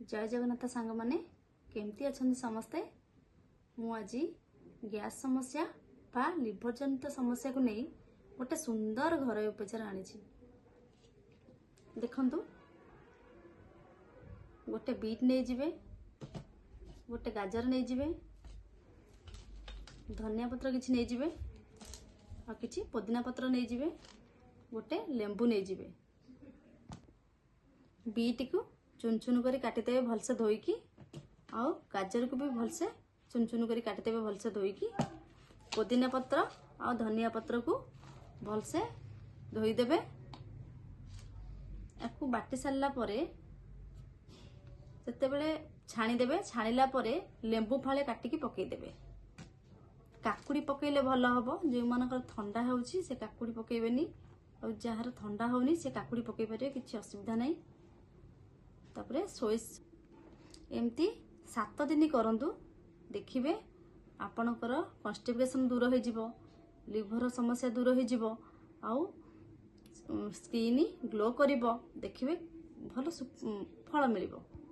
जय जगन्नाथ सांग माने केमती अच्छा समस्ते। मु आज गैस समस्या बा लिवर जनित समस्या को नहीं गोटे सुंदर घर उपचार आनी। देखंतु गोटे बीट नहीं जिवे, गोटे गाजर नहीं जिवे, धनिया पत्र किछि नहीं जिवे, आ किछि पुदीना पत्र नहीं जिवे, गोटे लेंबू नहीं जिवे। बीट को चुन चुन करी काटिदेवे भलसे धोईकी, आउ गाजर को भी भलसे चुन चुन करी काटिदेवे भलसे धोईकी, पुदीना पत्र आ धनिया पत्र को भलसे धोईदेवे। याकू बाटी सारला परे सेतेबेले छाणीदेवे। छाणीला परे लेंबू फाळे काटिकी पकेईदेवे। काकुड़ी पकेइले भल हबो। जे मानकर ठंडा होउची से काकुड़ी पकेइबेनी, और जार ठंडा होउनी से काकुड़ी पकेइ पारे, किछि असुविधा नहीं। तापरे सोइस एमती 7 दिन करंतु, देखिबे आपणकर कॉन्स्टिपेशन दूर हो जिवो, लिवर समस्या दूर हो जिवो, आउ स्किन ग्लो करिवो। देखिबे भल फल मिलिबो।